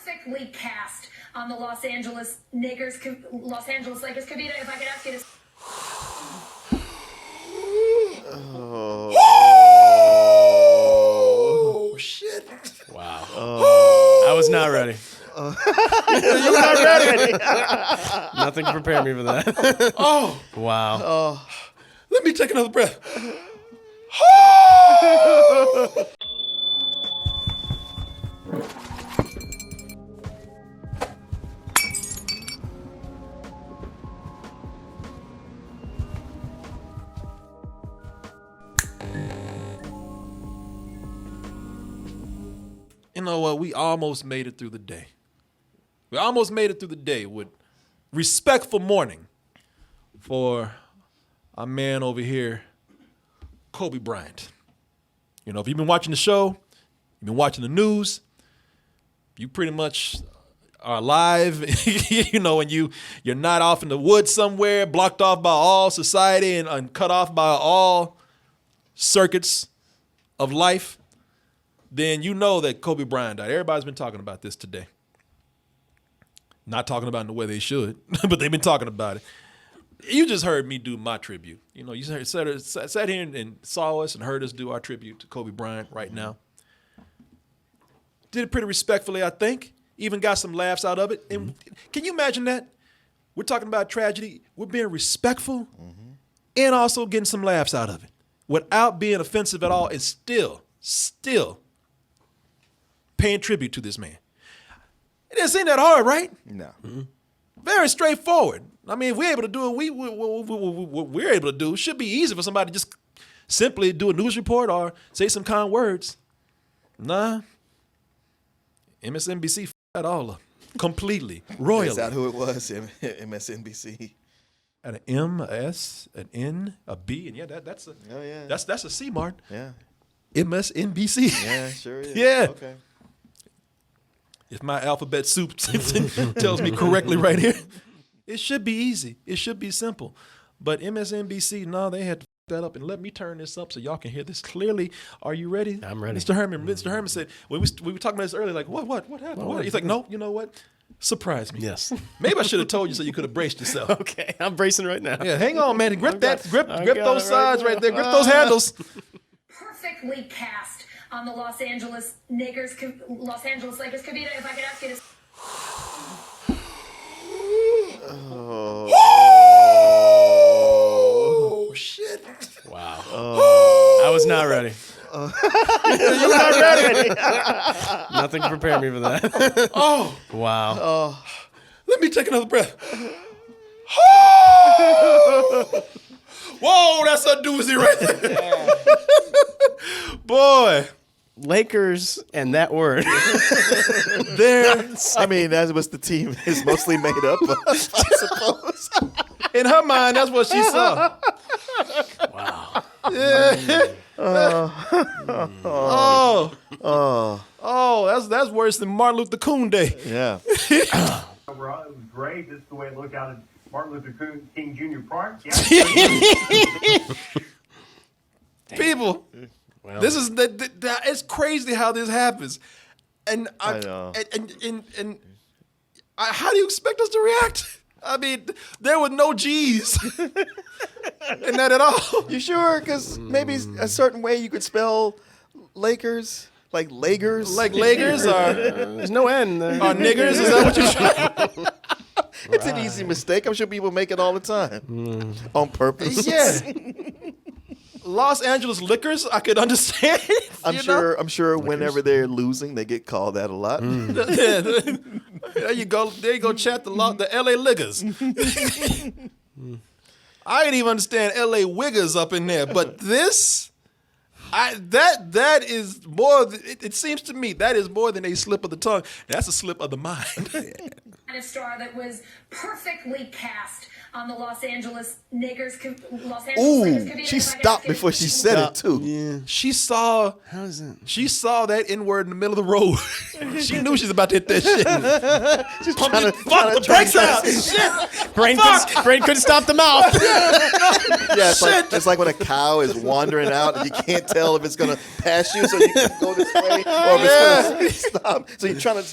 perfectly cast on the Los Angeles Lakers. Kavita, if I could ask you to... Oh, shit. Wow. I was not ready. You were not ready. Nothing to prepare me for that. Oh. Wow. Let me take another breath. You know what? We almost made it through the day. We almost made it through the day with respectful mourning for our man over here, Kobe Bryant. You know, if you've been watching the show, you've been watching the news, you pretty much are alive, you know, and you're not off in the woods somewhere, blocked off by all society and cut off by all circuits of life, then you know that Kobe Bryant died. Everybody's been talking about this today. Not talking about it in the way they should, but they've been talking about it. You just heard me do my tribute. You know, you sat here and saw us and heard us do our tribute to Kobe Bryant right now. Did it pretty respectfully, I think. Even got some laughs out of it. And can you imagine that? We're talking about tragedy. We're being respectful and also getting some laughs out of it without being offensive at all and still paying tribute to this man. It didn't seem that hard, right? No. Very straightforward. I mean, if we're able to do it, what we're able to do, it should be easy for somebody to just simply do a news report or say some kind words. Nah. MSNBC f***ed that all up. Completely. Royally. Is that who it was? MSNBC. At an M, a S, an N, a B, and yeah, that's a C, Martin. Yeah. MSNBC. Yeah, sure is. Yeah. Okay. If my alphabet soup tells me correctly right here, it should be easy. It should be simple. But MSNBC, no, they had to f that up. And let me turn this up so y'all can hear this clearly. Are you ready? I'm ready. Mr. Herman said, we were talking about this earlier, like, what happened? What? He's like, no, you know what? Surprise me. Yes. Maybe I should have told you so you could have braced yourself. Okay, I'm bracing right now. Yeah, hang on, man. Grip grip I got those it sides right right there. Grip those handles. Perfectly cast on the Los Angeles Lakers. Kavita, if I could ask you to... Oh, shit. Wow. I was not ready. You were not ready. Nothing to prepare me for that. Oh. Wow. Let me take another breath. Whoa, that's a doozy right there. Boy. Lakers and that word. I mean, that's what the team is mostly made up of, I suppose. In her mind, that's what she saw. Wow. Yeah. That's worse than Martin Luther King Day. Yeah. It was great. This is the way it looked out at Martin Luther King Jr. Park. Yeah. People, Well, this is it's crazy how this happens, and I know. And how do you expect us to react? I mean, there were no G's in that at all. You sure? Because maybe a certain way you could spell Lakers, like Lagers. Like Lakers or there's no end there. niggers? Is that what you're trying? It's an easy mistake. I'm sure people make it all the time. On purpose. Yeah. Los Angeles Liquors, I could understand. I'm sure whenever they're losing, they get called that a lot. There you go. There you go. Chat the LA Liggers. I didn't even understand LA Wiggers up in there, but this, that is more. It seems to me that is more than a slip of the tongue. That's a slip of the mind. A star that was perfectly cast on the Los Angeles Lakers. Ooh, she stopped before she said it too. Yeah. She saw. How is it? She saw that N-word in the middle of the road. She knew she was about to hit that shit. She's Fuck trying the to brakes out. Shit. Brain couldn't stop the mouth. Yeah, it's like when a cow is wandering out and you can't tell if it's gonna pass you, so you can go this way or if it's gonna stop. So you're trying to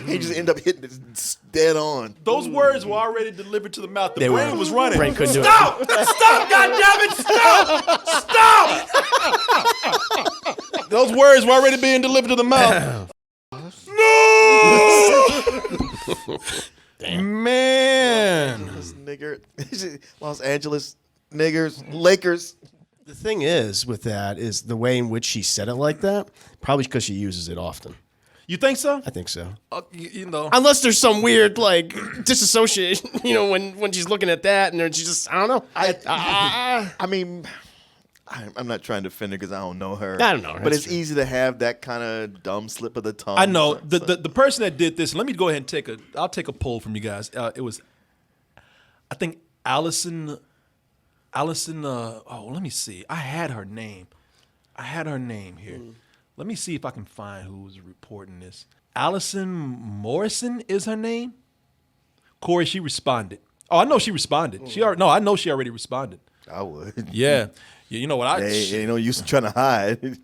He just end up hitting it dead on. Those words were already delivered to the mouth. The brain was running. Brain couldn't do it. Stop! Stop! goddammit! Stop! Stop! Those words were already being delivered to the mouth. No! Man. This nigger, Los Angeles niggers, Lakers. The thing is with that is the way in which she said it like that, probably because she uses it often. You think so? I think so. You know. Unless there's some weird like disassociation, when she's looking at that and then she just, I don't know. I mean, I'm not trying to defend her because I don't know her. I don't know her. But That's it's easy to have that kind of dumb slip of the tongue. I know the person that did this. Let me go ahead and I'll take a poll from you guys. It was, I think Alison. Let me see. I had her name here. Let me see if I can find who's reporting this. Alison Morris is her name. Corey, she responded. Oh, I know she responded. I know she already responded. I would. Yeah. You know what? Ain't no use in trying to hide.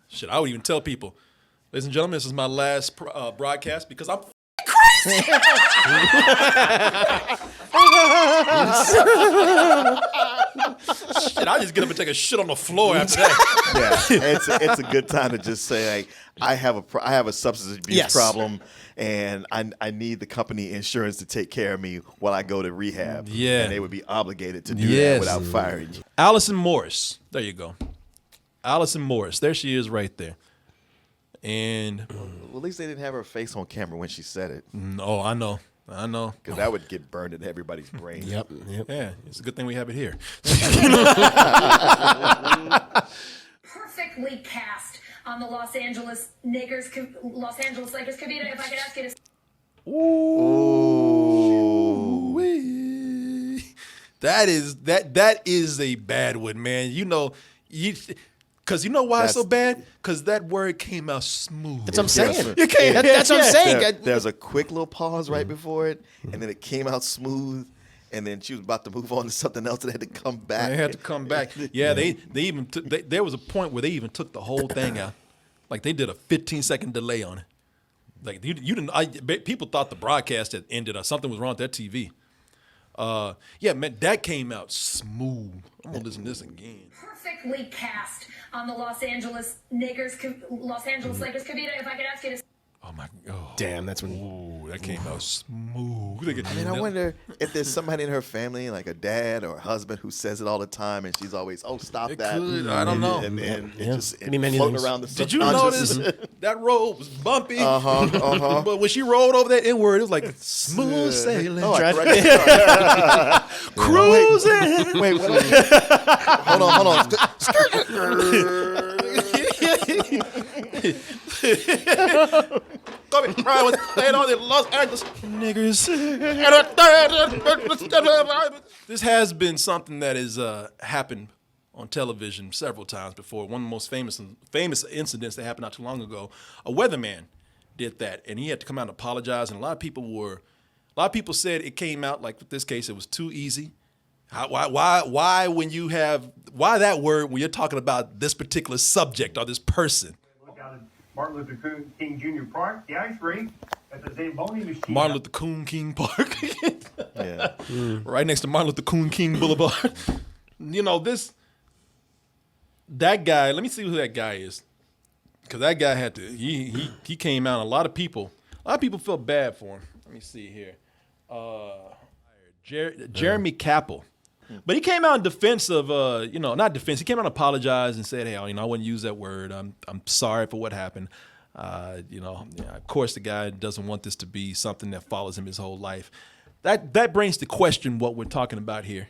Shit, I would even tell people, ladies and gentlemen, this is my last broadcast because I'm crazy. Shit, I just get up and take a shit on the floor after that. Yeah, it's a good time to just say, like, I have a substance abuse problem, and I need the company insurance to take care of me while I go to rehab. Yeah, and they would be obligated to do that without firing you. Alison Morris, there you go. Alison Morris, there she is, right there. And well, at least they didn't have her face on camera when she said it. Oh, I know. Because that would get burned into everybody's brain. Yep. Yeah, it's a good thing we have it here. Perfectly cast on the Los Angeles Lakers. Kavita, if I could ask you to. Ooh. That is a bad one, man. Because you know why it's so bad? Because that word came out smooth. That's what I'm saying. That's what I'm saying. There's a quick little pause right before it, and then it came out smooth, and then she was about to move on to something else and had to come back. They had to come back. Yeah, they even there was a point where they even took the whole thing out. Like they did a 15-second delay on it. Like you didn't. People thought the broadcast had ended or something was wrong with their TV. Yeah, man, that came out smooth. I'm gonna listen to this again. Perfectly cast on the Los Angeles Lakers. Kavita, if I could ask you to. Oh my God! Damn, that's when. Ooh, that came out smooth. I mean, I wonder if there's somebody in her family, like a dad or a husband, who says it all the time, and she's always, "Oh, stop that!" Could. I don't know. And it just Many floating things. around the. Did you notice that road was bumpy? But when she rolled over that N-word, it was like smooth sailing. Oh, Cruising. Wait, hold on. Kobe Bryant was playing on the Los Angeles niggers. This has been something that has happened on television several times before. One of the most famous incidents that happened not too long ago, a weatherman did that, and he had to come out and apologize. And a lot of people said it came out, like with this case, it was too easy. Why that word when you're talking about this particular subject or this person? Look out at Martin Luther King Jr. Park, the ice rink at the Zamboni machine. Martin Luther King Park. Yeah. Right next to Martin Luther King Boulevard. That guy, let me see who that guy is. Because that guy had to, he came out, a lot of people felt bad for him. Let me see here. Jeremy Capel. But he came out in defense of, not defense. He came out and apologized and said, hey, I wouldn't use that word. I'm sorry for what happened. Of course, the guy doesn't want this to be something that follows him his whole life. That brings to question what we're talking about here.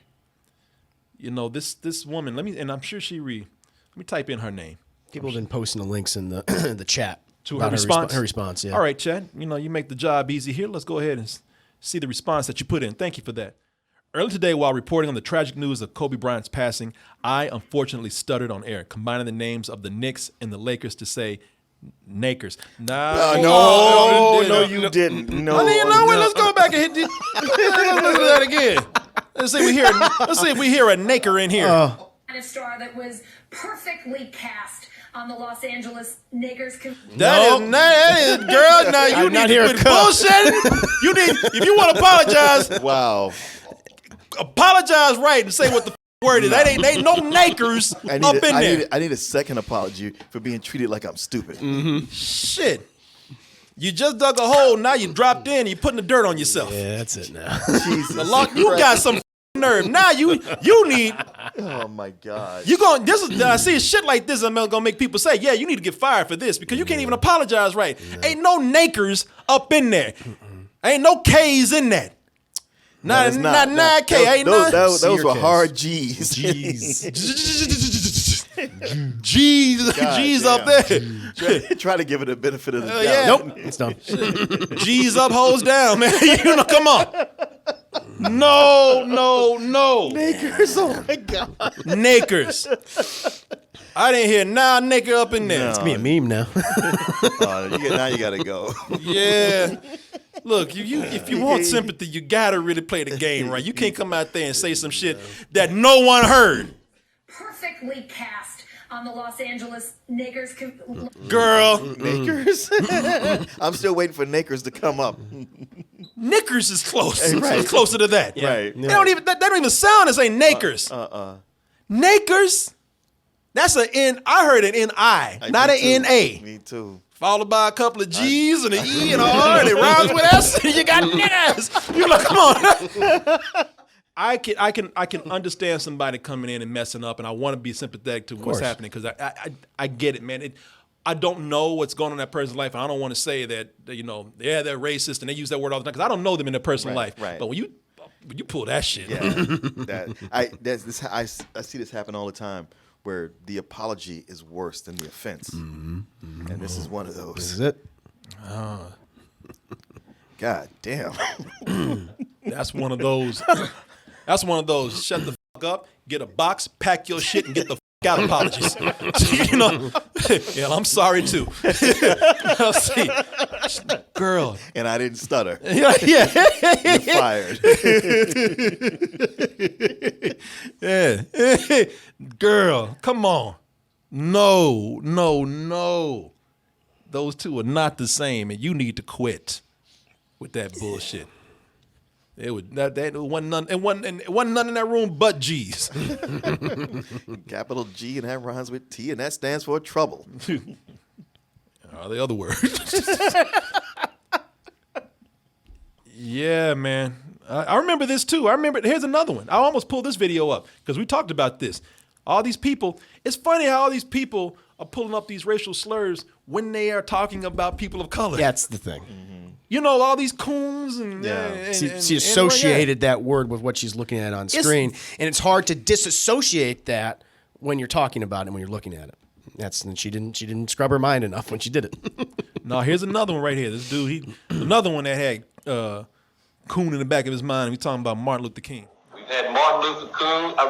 This woman, I'm sure let me type in her name. People have been posting the links in the the chat to her response. Her response, yeah. All right, Chad. You make the job easy here. Let's go ahead and see the response that you put in. Thank you for that. Earlier today, while reporting on the tragic news of Kobe Bryant's passing, I unfortunately stuttered on air, combining the names of the Knicks and the Lakers to say Nakers. No, you didn't. No. Let's go back and hit let's do that again. Let's see if we hear a Naker in here. A star that was perfectly cast on the Los Angeles Lakers. That is, girl. Now you need to quit bullshitting. You need, if you want to apologize, Wow. apologize right and say what the word is. That ain't no nakers up in there. I need a second apology for being treated like I'm stupid. Shit. You just dug a hole. Now you dropped in. You putting the dirt on yourself. Yeah, that's it now. Jesus You got some nerve. Now you need. Oh my God. You going? This is. I see shit like this. I'm gonna make people say, "Yeah, you need to get fired for this because you can't even apologize right." Ain't no nakers up in there. Ain't no K's in that. Not 9K. Ain't none. Those were hard G's. G's up there. Try to give it a benefit of the doubt. Yeah. Nope, it's done. G's up, hoes down, man. You know, come on. No. Nakers, oh my God. Nakers. I didn't hear now naked up in there. No. It's gonna be a meme now. Now you gotta go. Yeah. Look, if you want sympathy, you gotta really play the game right. You can't come out there and say some shit that no one heard. Perfectly cast on the Los Angeles Lakers. Girl. Nakers? I'm still waiting for Nakers to come up. Knickers is close. Right. It's closer to that. Right. They don't even that don't even sound as a Nakers. Nakers? That's an N. I heard an N-I, not an N-A. Me too. Followed by a couple of G's and an E and an R, and it rhymes with S. And you got niggas. You're like, come on. I can understand somebody coming in and messing up, and I want to be sympathetic to what's happening because I get it, man. I don't know what's going on in that person's life, and I don't want to say that they're racist and they use that word all the time because I don't know them in their personal life. Right. But when you pull that shit, I see this happen all the time, where the apology is worse than the offense, and this is one of those. This is it. God damn. that's one of those. That's one of those. Shut the fuck up. Get a box, pack your shit, and get the fuck out apologies. You know, yeah, I'm sorry too. See, girl, And I didn't stutter. yeah. You're fired. Yeah. Girl, come on. No. Those two are not the same, and you need to quit with that bullshit. It wasn't none in that room but G's. Capital G, and that rhymes with T, and that stands for trouble. The other word. Yeah, man. I remember this too. Here's another one. I almost pulled this video up because we talked about this. All these people, it's funny how all these people are pulling up these racial slurs when they are talking about people of color. That's the thing. You know, all these coons and She associated that word with what she's looking at on screen, and it's hard to disassociate that when you're talking about it, when you're looking at it. And she didn't scrub her mind enough when she did it. No, here's another one right here. This dude, another one that had coon in the back of his mind. We're talking about Martin Luther King. We've had Martin Luther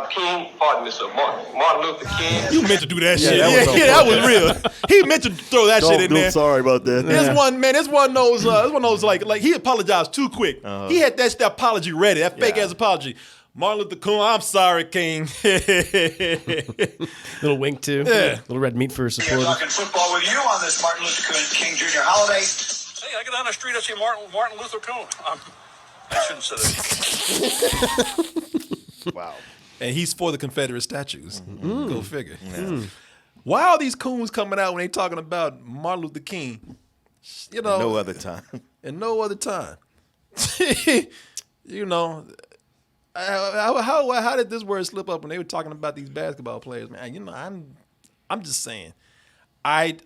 King, pardon me, sir, Martin Luther King. You meant to do that shit. that was That was real. He meant to throw that shit in there. Sorry about that. This one of those like he apologized too quick. He had that apology ready, that fake ass apology. Martin Luther King, I'm sorry, King. Little wink too. Yeah. Little red meat for supporters. Talking football with you on this Martin Luther King Jr. holiday. Hey, I get down the street, I see Martin Luther King. I shouldn't say that. Wow. And he's for the Confederate statues. Go figure. Why are these coons coming out when they talking about Martin Luther King? You know, No other time. and no other time. You know, how did this word slip up when they were talking about these basketball players, man? You know, I'm just saying, I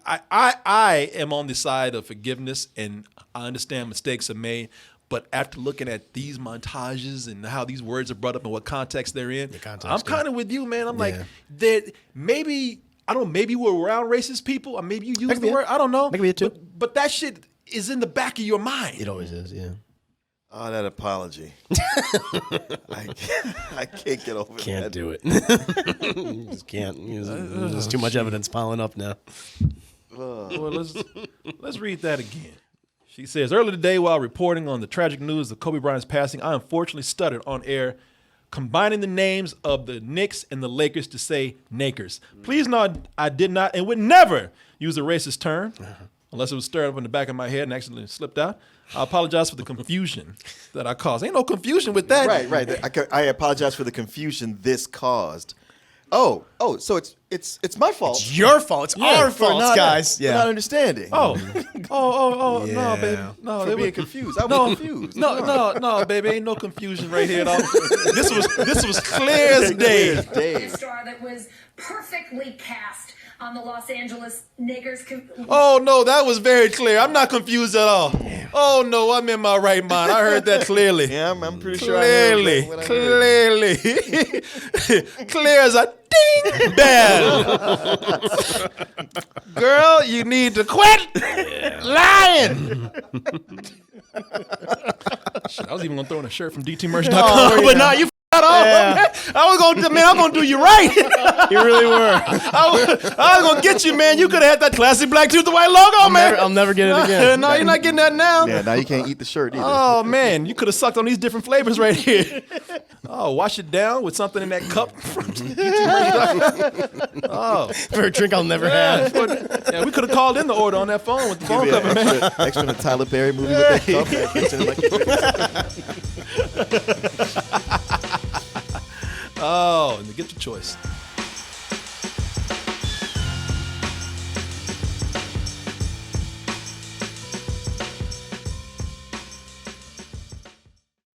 am on the side of forgiveness, and I understand mistakes are made. But after looking at these montages and how these words are brought up and what context they're in, I'm kind of with you, man. I'm like, that maybe, I don't know, maybe we're around racist people, or maybe you use the word, I don't know. That could be it too. But that shit is in the back of your mind. It always is, yeah. Oh, that apology. I can't get over that. Can't do it. Just can't. There's too much evidence piling up now. Well, let's read that again. She says, earlier today while reporting on the tragic news of Kobe Bryant's passing, I unfortunately stuttered on air combining the names of the Knicks and the Lakers to say Nakers. Please note, I did not and would never use a racist term unless it was stirred up in the back of my head and accidentally slipped out. I apologize for the confusion that I caused. Ain't no confusion with that. Right. I apologize for the confusion this caused. Oh, so it's my fault. It's your fault. It's our fault, guys. For not understanding. No, baby. No, For being confused. I was confused. No, baby. Ain't no confusion right here at all. This was clear as day. A star that was perfectly cast on the Los Angeles Lakers. Oh, no, that was very clear. I'm not confused at all. Oh, no, I'm in my right mind. I heard that clearly. Yeah, I'm pretty sure Clearly. I heard what I heard. Clearly. Clear as a ding bell. Girl, you need to quit lying. Shit, I was even going to throw in a shirt from DTmerch.com, but no, you at all. Yeah. I'm gonna do you right. You really were. I was gonna get you, man. You could have had that classic black tooth, the white logo, man. I'll never get it again. No, you're not getting that now. Yeah, now you can't eat the shirt either. Oh man, you could have sucked on these different flavors right here. Oh, wash it down with something in that cup. Oh, for a drink I'll never have. Yeah, we could have called in the order on that phone with the phone cover, man. Extra in a Tyler Perry movie with that cup. Oh, and get your choice.